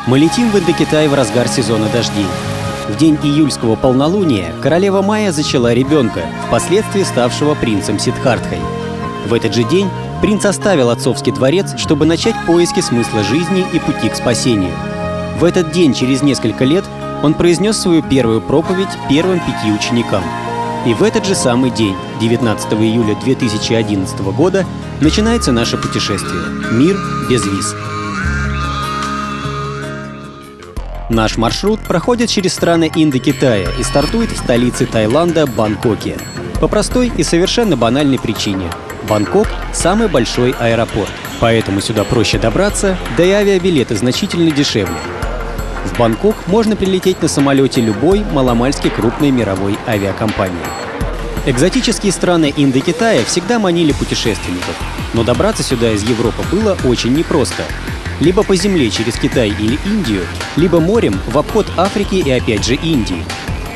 Мы летим в Индокитай в разгар сезона дождей. В день июльского полнолуния королева Майя зачала ребенка, впоследствии ставшего принцем Сиддхартхой. В этот же день принц оставил отцовский дворец, чтобы начать поиски смысла жизни и пути к спасению. В этот день, через несколько лет, он произнес свою первую проповедь первым 5 ученикам. И в этот же самый день, 19 июля 2011 года, начинается наше путешествие «Мир без виз». Наш маршрут проходит через страны Индокитая и стартует в столице Таиланда Бангкоке. По простой и совершенно банальной причине. Бангкок – самый большой аэропорт, поэтому сюда проще добраться, да и авиабилеты значительно дешевле. В Бангкок можно прилететь на самолете любой маломальски крупной мировой авиакомпании. Экзотические страны Индокитая всегда манили путешественников, но добраться сюда из Европы было очень непросто. Либо по земле через Китай или Индию, либо морем в обход Африки и опять же Индии.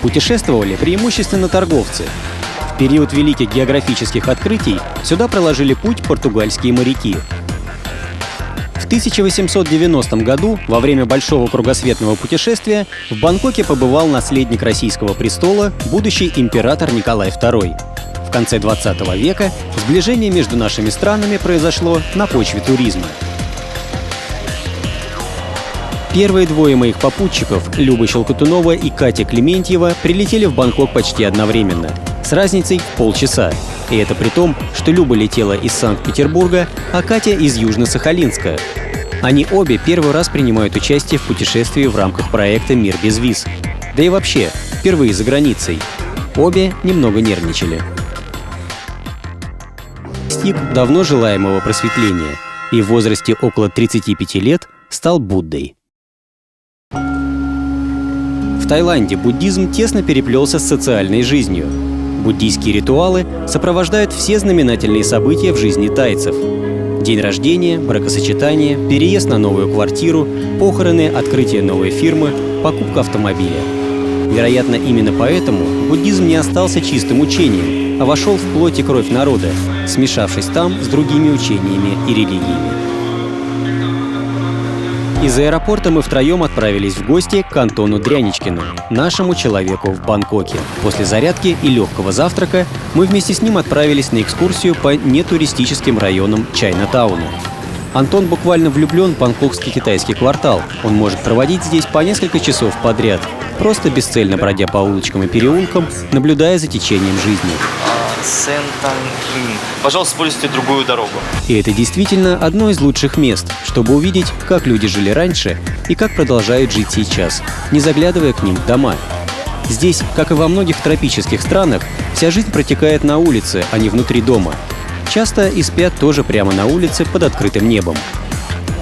Путешествовали преимущественно торговцы. В период великих географических открытий сюда проложили путь португальские моряки. В 1890 году, во время большого кругосветного путешествия, в Бангкоке побывал наследник российского престола, будущий император Николай II. В конце 20 века сближение между нашими странами произошло на почве туризма. Первые двое моих попутчиков, Люба Щелкотунова и Катя Клементьева, прилетели в Бангкок почти одновременно, с разницей в полчаса. И это при том, что Люба летела из Санкт-Петербурга, а Катя из Южно-Сахалинска. Они обе первый раз принимают участие в путешествии в рамках проекта «Мир без виз». Да и вообще, впервые за границей. Обе немного нервничали. Достиг давно желаемого просветления и в возрасте около 35 лет стал Буддой. В Таиланде буддизм тесно переплелся с социальной жизнью. Буддийские ритуалы сопровождают все знаменательные события в жизни тайцев. День рождения, бракосочетание, переезд на новую квартиру, похороны, открытие новой фирмы, покупка автомобиля. Вероятно, именно поэтому буддизм не остался чистым учением, а вошел в плоть и кровь народа, смешавшись там с другими учениями и религиями. Из аэропорта мы втроем отправились в гости к Антону Дряничкину, нашему человеку в Бангкоке. После зарядки и легкого завтрака мы вместе с ним отправились на экскурсию по нетуристическим районам Чайнатауна. Антон буквально влюблен в бангкокский китайский квартал. Он может проводить здесь по несколько часов подряд, просто бесцельно бродя по улочкам и переулкам, наблюдая за течением жизни. Пожалуйста, используйте другую дорогу. И это действительно одно из лучших мест, чтобы увидеть, как люди жили раньше и как продолжают жить сейчас, не заглядывая к ним в дома. Здесь, как и во многих тропических странах, вся жизнь протекает на улице, а не внутри дома. Часто и спят тоже прямо на улице под открытым небом.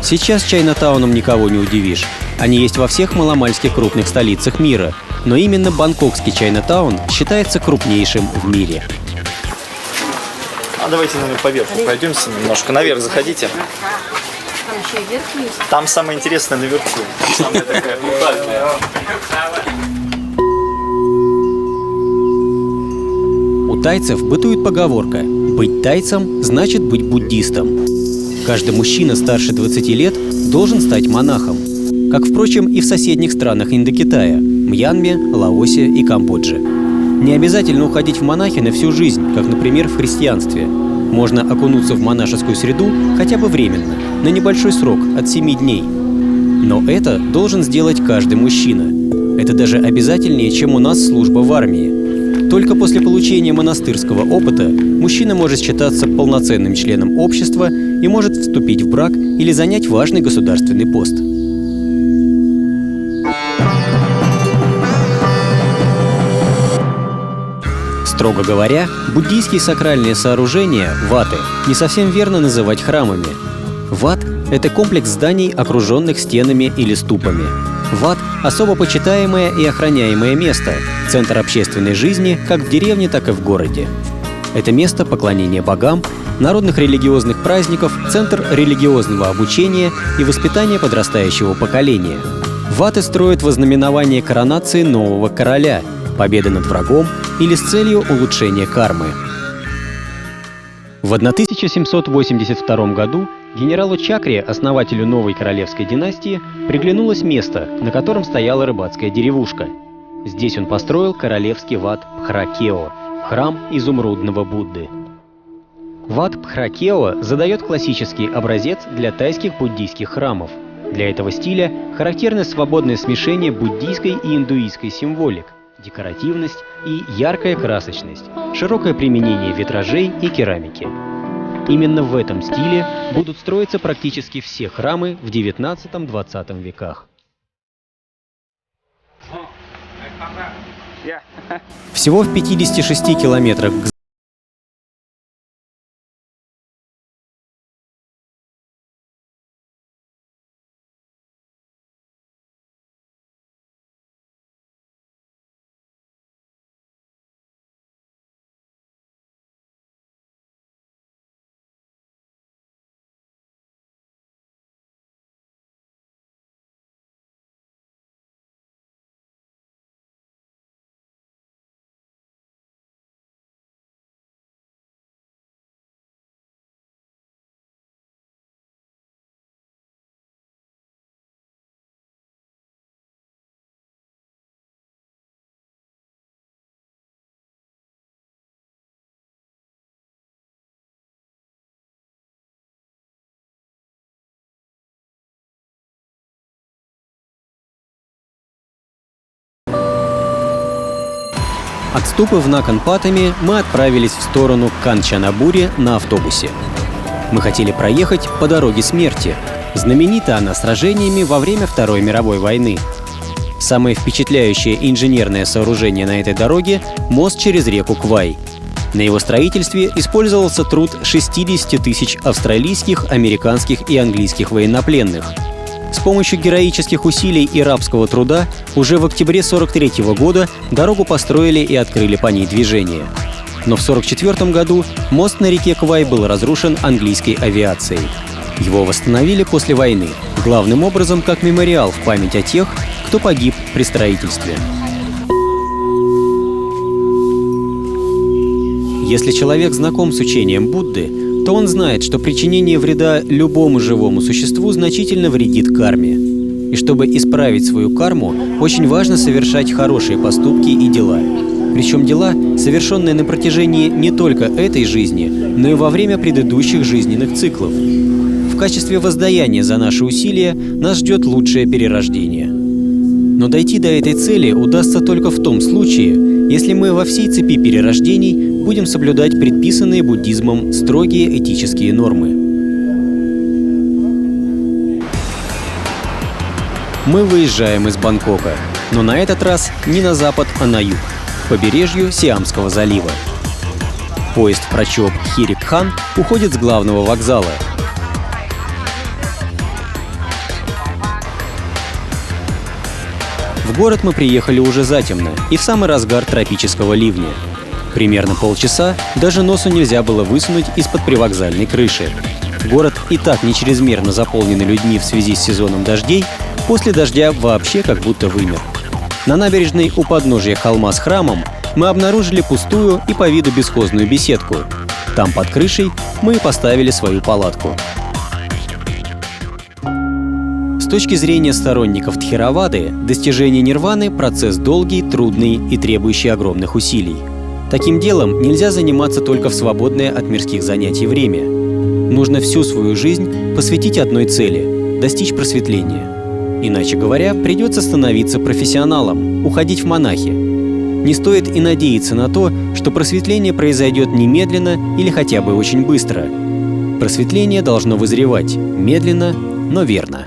Сейчас Чайнатауном никого не удивишь. Они есть во всех маломальски крупных столицах мира, но именно бангкокский Чайнатаун считается крупнейшим в мире. Давайте поверху пройдемся немножко. Наверх заходите. Там еще и верх есть. Там самое интересное наверху. Самая такая уникальная. У тайцев бытует поговорка: «Быть тайцем значит быть буддистом». Каждый мужчина старше 20 лет должен стать монахом. Как, впрочем, и в соседних странах Индокитая – Мьянме, Лаосе и Камбодже. Не обязательно уходить в монахи на всю жизнь, как, например, в христианстве. Можно окунуться в монашескую среду хотя бы временно, на небольшой срок, от 7 дней. Но это должен сделать каждый мужчина. Это даже обязательнее, чем у нас служба в армии. Только после получения монастырского опыта мужчина может считаться полноценным членом общества и может вступить в брак или занять важный государственный пост. Строго говоря, буддийские сакральные сооружения, ваты, не совсем верно называть храмами. Ват – это комплекс зданий, окруженных стенами или ступами. Ват – особо почитаемое и охраняемое место, центр общественной жизни как в деревне, так и в городе. Это место поклонения богам, народных религиозных праздников, центр религиозного обучения и воспитания подрастающего поколения. Ваты строят во знаменование коронации нового короля, победы над врагом или с целью улучшения кармы. В 1782 году генералу Чакре, основателю новой королевской династии, приглянулось место, на котором стояла рыбацкая деревушка. Здесь он построил королевский ват Пхра-Кео – храм изумрудного Будды. Ват Пхра-Кео задает классический образец для тайских буддийских храмов. Для этого стиля характерно свободное смешение буддийской и индуистской символик, декоративность и яркая красочность, широкое применение витражей и керамики. Именно в этом стиле будут строиться практически все храмы в XIX-XX веках. Всего в 56 километрах к От ступы в Накан-Паттами мы отправились в сторону Канчанабури на автобусе. Мы хотели проехать по дороге смерти. Знаменита она сражениями во время Второй мировой войны. Самое впечатляющее инженерное сооружение на этой дороге — мост через реку Квай. На его строительстве использовался труд 60 тысяч австралийских, американских и английских военнопленных. С помощью героических усилий и рабского труда уже в октябре 1943 года дорогу построили и открыли по ней движение. Но в 1944 году мост на реке Квай был разрушен английской авиацией. Его восстановили после войны, главным образом как мемориал в память о тех, кто погиб при строительстве. Если человек знаком с учением Будды, то он знает, что причинение вреда любому живому существу значительно вредит карме. И чтобы исправить свою карму, очень важно совершать хорошие поступки и дела. Причем дела, совершенные на протяжении не только этой жизни, но и во время предыдущих жизненных циклов. В качестве воздаяния за наши усилия нас ждет лучшее перерождение. Но дойти до этой цели удастся только в том случае, если мы во всей цепи перерождений будем соблюдать предписанные буддизмом строгие этические нормы. Мы выезжаем из Бангкока, но на этот раз не на запад, а на юг, к побережью Сиамского залива. Поезд в Прачоп Хирик-хан уходит с главного вокзала. В город мы приехали уже затемно и в самый разгар тропического ливня. Примерно полчаса даже носу нельзя было высунуть из-под привокзальной крыши. Город и так не чрезмерно заполненный людьми в связи с сезоном дождей, после дождя вообще как будто вымер. На набережной у подножия холма с храмом мы обнаружили пустую и по виду бесхозную беседку. Там под крышей мы и поставили свою палатку. С точки зрения сторонников Тхеравады, достижение нирваны — процесс долгий, трудный и требующий огромных усилий. Таким делом нельзя заниматься только в свободное от мирских занятий время. Нужно всю свою жизнь посвятить одной цели — достичь просветления. Иначе говоря, придется становиться профессионалом, уходить в монахи. Не стоит и надеяться на то, что просветление произойдет немедленно или хотя бы очень быстро. Просветление должно вызревать медленно, но верно.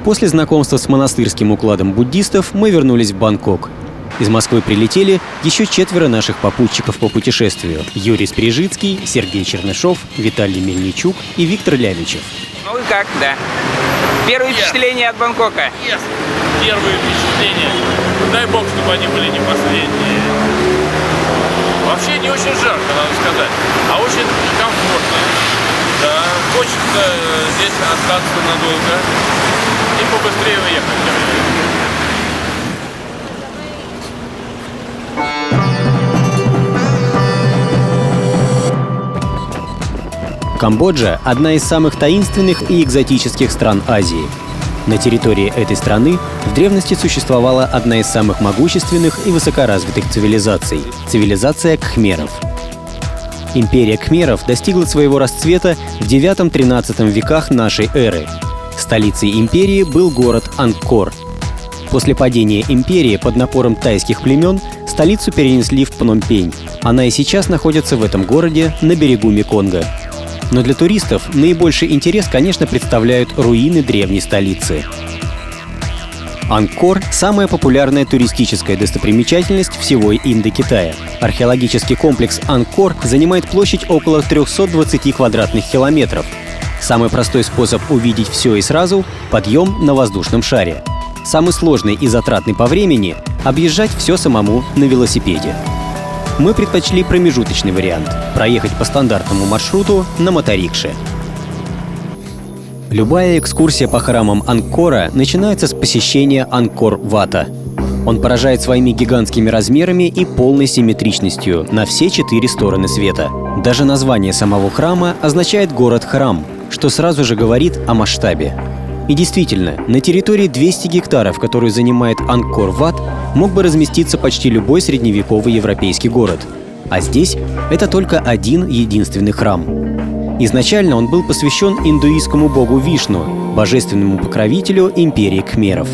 После знакомства с монастырским укладом буддистов мы вернулись в Бангкок. Из Москвы прилетели еще 4 наших попутчиков по путешествию: Юрий Сприжицкий, Сергей Чернышов, Виталий Мельничук и Виктор Ляличев. Ну и как, да? Первые впечатления от Бангкока? Первые впечатления. Дай бог, чтобы они были не последние. Вообще не очень жарко, надо сказать, а очень комфортно. Да, хочется здесь остаться надолго и побыстрее уехать. Камбоджа – одна из самых таинственных и экзотических стран Азии. На территории этой страны в древности существовала одна из самых могущественных и высокоразвитых цивилизаций – цивилизация кхмеров. Империя кхмеров достигла своего расцвета в IX-XIII веках нашей эры. Столицей империи был город Ангкор. После падения империи под напором тайских племен столицу перенесли в Пномпень. Она и сейчас находится в этом городе на берегу Меконга. Но для туристов наибольший интерес, конечно, представляют руины древней столицы. Ангкор – самая популярная туристическая достопримечательность всего Индокитая. Археологический комплекс Ангкор занимает площадь около 320 квадратных километров. Самый простой способ увидеть все и сразу – подъем на воздушном шаре. Самый сложный и затратный по времени – объезжать все самому на велосипеде. Мы предпочли промежуточный вариант – проехать по стандартному маршруту на моторикше. Любая экскурсия по храмам Ангкора начинается с посещения Ангкор-Вата. Он поражает своими гигантскими размерами и полной симметричностью на все 4 стороны света. Даже название самого храма означает «город-храм», что сразу же говорит о масштабе. И действительно, на территории 200 гектаров, которую занимает Ангкор-Ват, мог бы разместиться почти любой средневековый европейский город. А здесь это только один единственный храм. Изначально он был посвящен индуистскому богу Вишну, божественному покровителю империи кхмеров.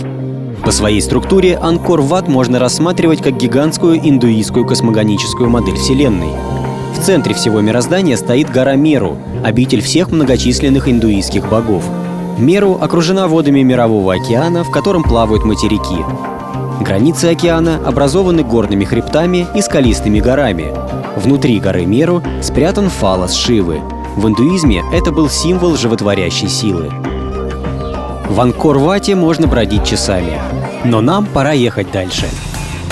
По своей структуре Ангкор-Ват можно рассматривать как гигантскую индуистскую космогоническую модель Вселенной. В центре всего мироздания стоит гора Меру, обитель всех многочисленных индуистских богов. Меру окружена водами Мирового океана, в котором плавают материки. Границы океана образованы горными хребтами и скалистыми горами. Внутри горы Меру спрятан фалос Шивы. В индуизме это был символ животворящей силы. В Ангкор-Вате можно бродить часами. Но нам пора ехать дальше.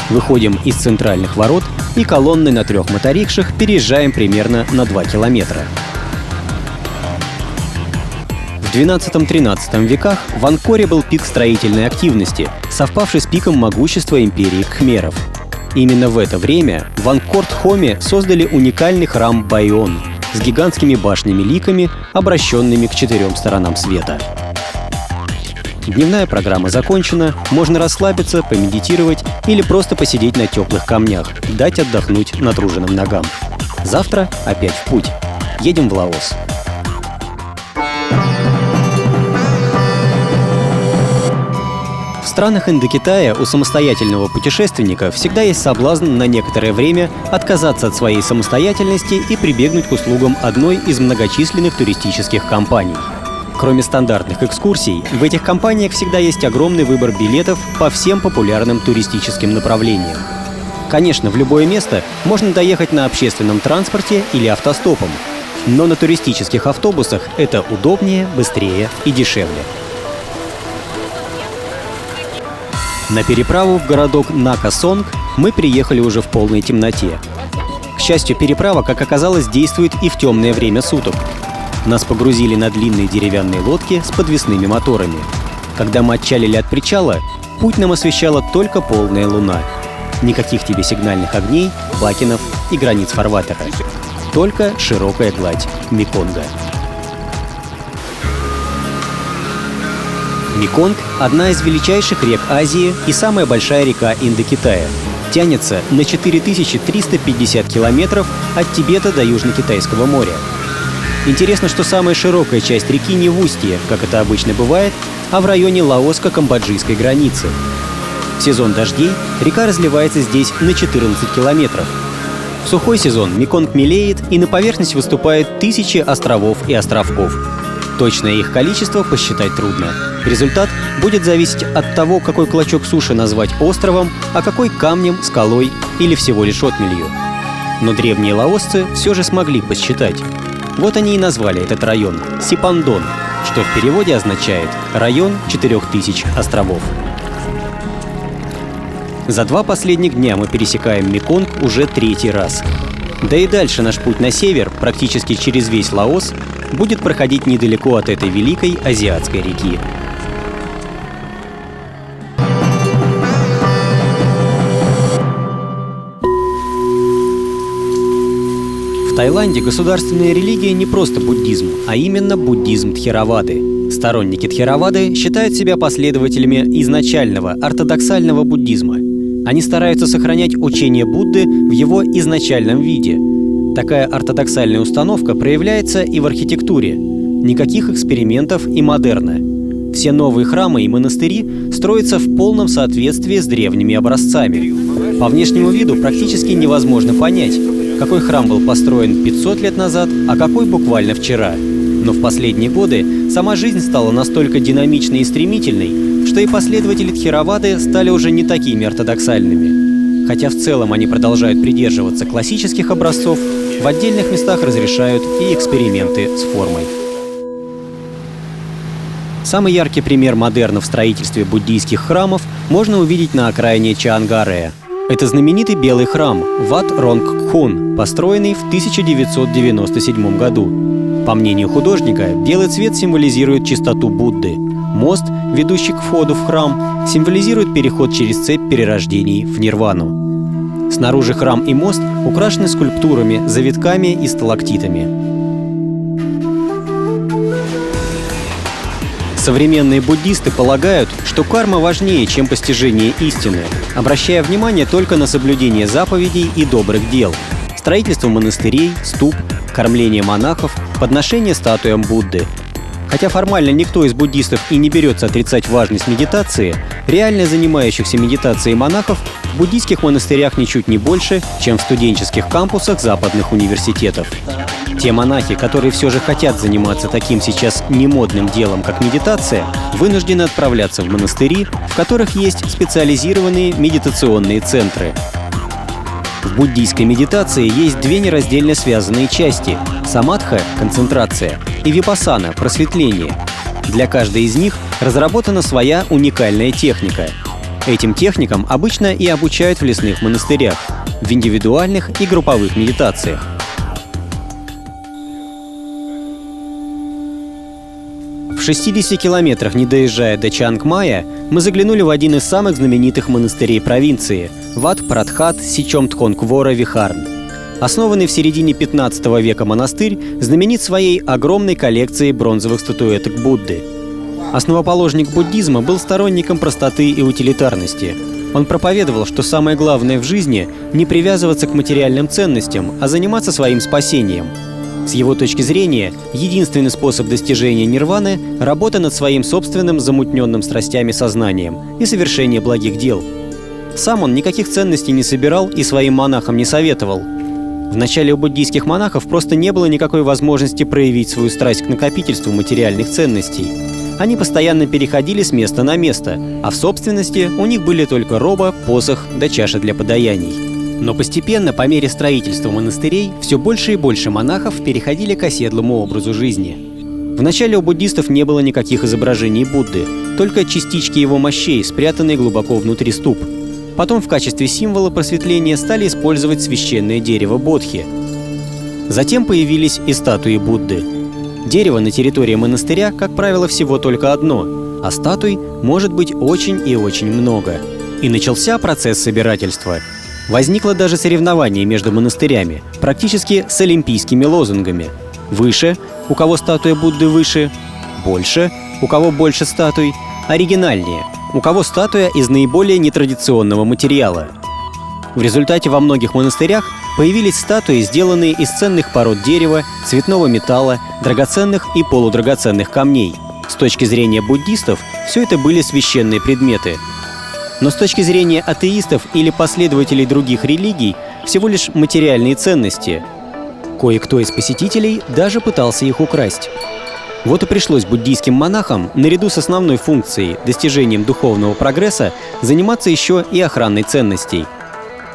Выходим из центральных ворот и колонной на 3 моторикшах переезжаем примерно на 2 километра. В XII-XIII веках в Ангкоре был пик строительной активности, совпавший с пиком могущества империи кхмеров. Именно в это время в Ангкор-Тхоме создали уникальный храм Байон с гигантскими башнями-ликами, обращенными к 4 сторонам света. Дневная программа закончена, можно расслабиться, помедитировать или просто посидеть на теплых камнях, дать отдохнуть натруженным ногам. Завтра опять в путь. Едем в Лаос. В странах Индокитая у самостоятельного путешественника всегда есть соблазн на некоторое время отказаться от своей самостоятельности и прибегнуть к услугам одной из многочисленных туристических компаний. Кроме стандартных экскурсий, в этих компаниях всегда есть огромный выбор билетов по всем популярным туристическим направлениям. Конечно, в любое место можно доехать на общественном транспорте или автостопом, но на туристических автобусах это удобнее, быстрее и дешевле. На переправу в городок Нака-Сонг мы приехали уже в полной темноте. К счастью, переправа, как оказалось, действует и в темное время суток. Нас погрузили на длинные деревянные лодки с подвесными моторами. Когда мы отчалили от причала, путь нам освещала только полная луна. Никаких тебе сигнальных огней, бакенов и границ фарватера. Только широкая гладь Меконга. Меконг – одна из величайших рек Азии и самая большая река Индокитая. Тянется на 4350 километров от Тибета до Южно-Китайского моря. Интересно, что самая широкая часть реки не в устье, как это обычно бывает, а в районе лаоско-камбоджийской границы. В сезон дождей река разливается здесь на 14 километров. В сухой сезон Меконг мелеет, и на поверхность выступают тысячи островов и островков. Точное их количество посчитать трудно. Результат будет зависеть от того, какой клочок суши назвать островом, а какой камнем, скалой или всего лишь отмелью. Но древние лаосцы все же смогли посчитать. Вот они и назвали этот район Сипандон, что в переводе означает «район 4000 островов». За 2 последних дня мы пересекаем Меконг уже 3-й раз. Да и дальше наш путь на север, практически через весь Лаос, будет проходить недалеко от этой великой азиатской реки. В Таиланде государственная религия не просто буддизм, а именно буддизм Тхеравады. Сторонники Тхеравады считают себя последователями изначального ортодоксального буддизма. Они стараются сохранять учение Будды в его изначальном виде. Такая ортодоксальная установка проявляется и в архитектуре. Никаких экспериментов и модерна. Все новые храмы и монастыри строятся в полном соответствии с древними образцами. По внешнему виду практически невозможно понять, какой храм был построен 500 лет назад, а какой буквально вчера. Но в последние годы сама жизнь стала настолько динамичной и стремительной, что и последователи Тхеравады стали уже не такими ортодоксальными. Хотя в целом они продолжают придерживаться классических образцов, в отдельных местах разрешают и эксперименты с формой. Самый яркий пример модерна в строительстве буддийских храмов можно увидеть на окраине Чаангарея. Это знаменитый белый храм Wat Rongkhun, построенный в 1997 году. По мнению художника, белый цвет символизирует чистоту Будды. Мост, ведущий к входу в храм, символизирует переход через цепь перерождений в нирвану. Снаружи храм и мост украшены скульптурами, завитками и сталактитами. Современные буддисты полагают, что карма важнее, чем постижение истины, обращая внимание только на соблюдение заповедей и добрых дел, строительство монастырей, ступ, кормление монахов, подношение статуям Будды. Хотя формально никто из буддистов и не берется отрицать важность медитации, реально занимающихся медитацией монахов в буддийских монастырях ничуть не больше, чем в студенческих кампусах западных университетов. Те монахи, которые все же хотят заниматься таким сейчас немодным делом, как медитация, вынуждены отправляться в монастыри, в которых есть специализированные медитационные центры. В буддийской медитации есть две нераздельно связанные части — самадха — концентрация и випассана — просветление. Для каждой из них разработана своя уникальная техника. Этим техникам обычно и обучают в лесных монастырях, в индивидуальных и групповых медитациях. В 60 километрах, не доезжая до Чангмая, мы заглянули в один из самых знаменитых монастырей провинции — Wat Pradhat Сичомтхонгвора Вихарн. Основанный в середине 15 века монастырь знаменит своей огромной коллекцией бронзовых статуэток Будды. Основоположник буддизма был сторонником простоты и утилитарности. Он проповедовал, что самое главное в жизни — не привязываться к материальным ценностям, а заниматься своим спасением. С его точки зрения, единственный способ достижения нирваны — работа над своим собственным замутненным страстями сознанием и совершение благих дел. Сам он никаких ценностей не собирал и своим монахам не советовал. Вначале у буддийских монахов просто не было никакой возможности проявить свою страсть к накопительству материальных ценностей. Они постоянно переходили с места на место, а в собственности у них были только роба, посох да чаша для подаяний. Но постепенно, по мере строительства монастырей, все больше и больше монахов переходили к оседлому образу жизни. Вначале у буддистов не было никаких изображений Будды, только частички его мощей, спрятанные глубоко внутри ступ. Потом в качестве символа просветления стали использовать священное дерево бодхи. Затем появились и статуи Будды. Дерево на территории монастыря, как правило, всего только одно, а статуй может быть очень и очень много. И начался процесс собирательства. Возникло даже соревнование между монастырями, практически с олимпийскими лозунгами. Выше — у кого статуя Будды выше, больше — у кого больше статуй, оригинальнее — у кого статуя из наиболее нетрадиционного материала. В результате во многих монастырях появились статуи, сделанные из ценных пород дерева, цветного металла, драгоценных и полудрагоценных камней. С точки зрения буддистов, все это были священные предметы. Но с точки зрения атеистов или последователей других религий, всего лишь материальные ценности. Кое-кто из посетителей даже пытался их украсть. Вот и пришлось буддийским монахам, наряду с основной функцией — достижением духовного прогресса, заниматься еще и охраной ценностей.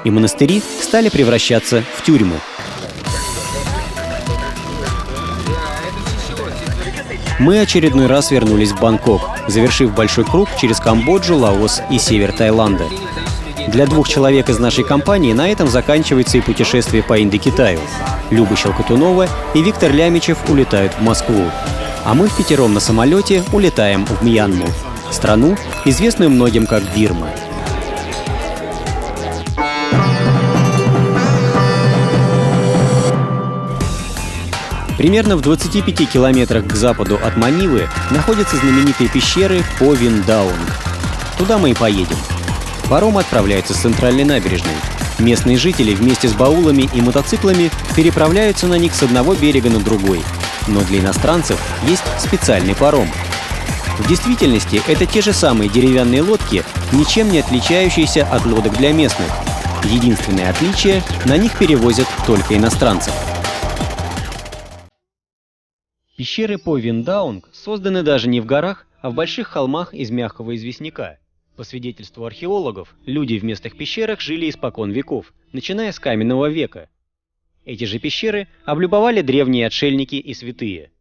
И монастыри стали превращаться в тюрьмы. Мы очередной раз вернулись в Бангкок, завершив большой круг через Камбоджу, Лаос и север Таиланда. Для 2 человек из нашей компании на этом заканчивается и путешествие по Индокитаю. Люба Щелкотунова и Виктор Лямичев улетают в Москву. А мы впятером на самолете улетаем в Мьянму, страну, известную многим как Бирма. Примерно в 25 километрах к западу от Манилы находятся знаменитые пещеры По Вин Даунг. Туда мы и поедем. Паром отправляется с центральной набережной. Местные жители вместе с баулами и мотоциклами переправляются на них с одного берега на другой. Но для иностранцев есть специальный паром. В действительности это те же самые деревянные лодки, ничем не отличающиеся от лодок для местных. Единственное отличие — на них перевозят только иностранцев. Пещеры По Вин Даунг созданы даже не в горах, а в больших холмах из мягкого известняка. По свидетельству археологов, люди в местных пещерах жили испокон веков, начиная с каменного века. Эти же пещеры облюбовали древние отшельники и святые.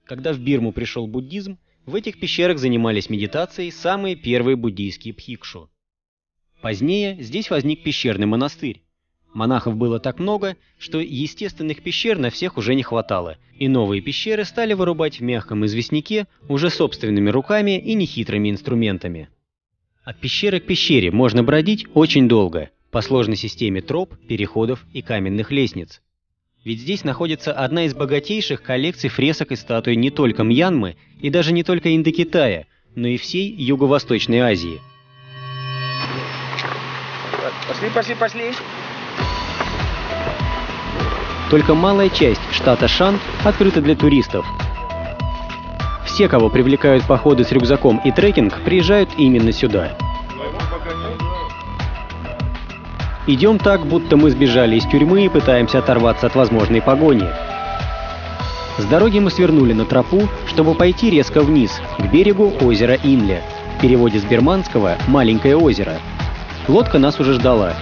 Когда в Бирму пришел буддизм, в этих пещерах занимались медитацией самые первые буддийские бхикшу. Позднее здесь возник пещерный монастырь. Монахов было так много, что естественных пещер на всех уже не хватало, и новые пещеры стали вырубать в мягком известняке уже собственными руками и нехитрыми инструментами. От пещеры к пещере можно бродить очень долго, по сложной системе троп, переходов и каменных лестниц. Ведь здесь находится одна из богатейших коллекций фресок и статуй не только Мьянмы и даже не только Индокитая, но и всей Юго-Восточной Азии. Пошли. Только малая часть штата Шан открыта для туристов. Все, кого привлекают походы с рюкзаком и трекинг, приезжают именно сюда. Идем так, будто мы сбежали из тюрьмы и пытаемся оторваться от возможной погони. С дороги мы свернули на тропу, чтобы пойти резко вниз, к берегу озера Инле. В переводе с бирманского «маленькое озеро». Лодка нас уже ждала.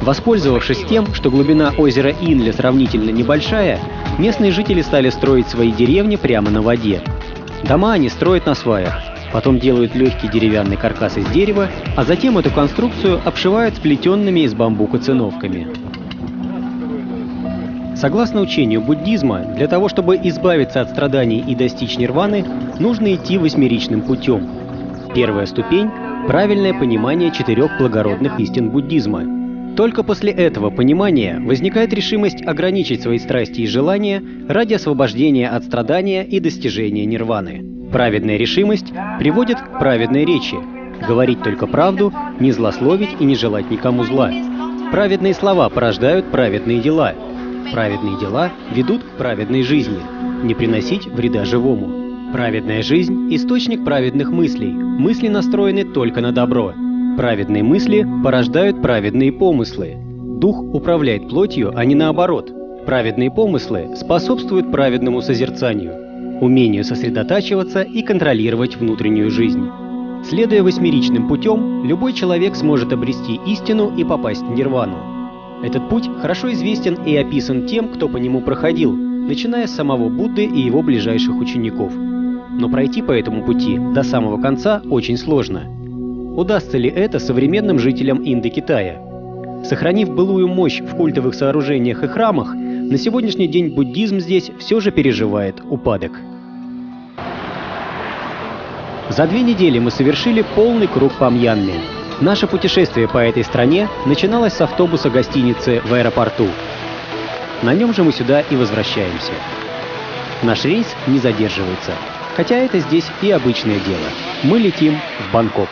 Воспользовавшись тем, что глубина озера Инле сравнительно небольшая, местные жители стали строить свои деревни прямо на воде. Дома они строят на сваях, потом делают легкий деревянный каркас из дерева, а затем эту конструкцию обшивают сплетенными из бамбука циновками. Согласно учению буддизма, для того, чтобы избавиться от страданий и достичь нирваны, нужно идти восьмеричным путем. Первая ступень — правильное понимание 4 благородных истин буддизма. Только после этого понимания возникает решимость ограничить свои страсти и желания ради освобождения от страдания и достижения нирваны. Праведная решимость приводит к праведной речи. Говорить только правду, не злословить и не желать никому зла. Праведные слова порождают праведные дела. Праведные дела ведут к праведной жизни. Не приносить вреда живому. Праведная жизнь – источник праведных мыслей. Мысли настроены только на добро. Праведные мысли порождают праведные помыслы. Дух управляет плотью, а не наоборот. Праведные помыслы способствуют праведному созерцанию, умению сосредотачиваться и контролировать внутреннюю жизнь. Следуя восьмеричным путем, любой человек сможет обрести истину и попасть в нирвану. Этот путь хорошо известен и описан тем, кто по нему проходил, начиная с самого Будды и его ближайших учеников. Но пройти по этому пути до самого конца очень сложно. Удастся ли это современным жителям Индокитая? Сохранив былую мощь в культовых сооружениях и храмах, на сегодняшний день буддизм здесь все же переживает упадок. За 2 недели мы совершили полный круг по Мьянме. Наше путешествие по этой стране начиналось с автобуса гостиницы в аэропорту. На нем же мы сюда и возвращаемся. Наш рейс не задерживается, хотя это здесь и обычное дело. Мы летим в Бангкок.